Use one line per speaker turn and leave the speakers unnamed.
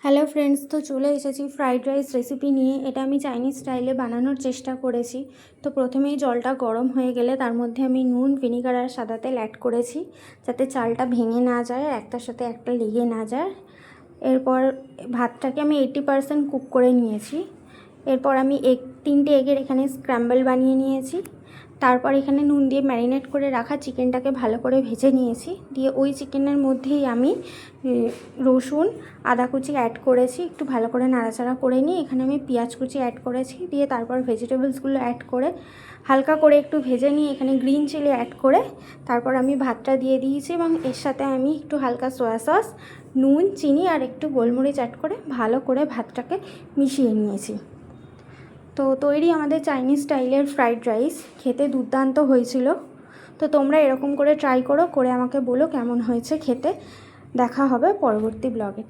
Hello friends, তো চলে এসেছি ফ্রাইড রাইস রেসিপি নিয়ে। এটা আমি চাইনিজ স্টাইলে বানানোর চেষ্টা করেছি। তো প্রথমেই জলটা গরম হয়ে গেলে তার মধ্যে আমি নুন, ভিনিগার আর সাদা তেল অ্যাড করেছি, যাতে চালটা ভেঙে না যায়, একটার সাথে একটা লেগে না যায়। এরপর ভাতটাকে আমি 80% কুক করে নিয়েছি। এরপর আমি তিনটে এগের এখানে স্ক্র্যাম্বল বানিয়ে নিয়েছি। তারপর এখানে নুন দিয়ে ম্যারিনেট করে রাখা চিকেনটাকে ভালো করে ভেজে নিয়েছি। দিয়ে ওই চিকেনের মধ্যেই আমি রসুন, আদা কুচি অ্যাড করেছি। একটু ভালো করে নাড়াচাড়া করে নিয়ে এখানে আমি পেঁয়াজ কুচি অ্যাড করেছি। দিয়ে তারপর ভেজিটেবলসগুলো অ্যাড করে হালকা করে একটু ভেজে নিয়ে এখানে গ্রিন চিলি অ্যাড করে তারপর আমি ভাতটা দিয়ে দিয়েছি এবং এর সাথে আমি একটু হালকা সয়া সস, নুন, চিনি আর একটু গোলমরিচ অ্যাড করে ভালো করে ভাতটাকে মিশিয়ে নিয়েছি। তো তৈরি আমাদের চাইনিজ স্টাইলের ফ্রাইড রাইস। খেতে দুর্দান্ত হয়েছিল। তো তোমরা এরকম করে ট্রাই করো, করে আমাকে বলো কেমন হয়েছে খেতে। দেখা হবে পরবর্তী ব্লগে।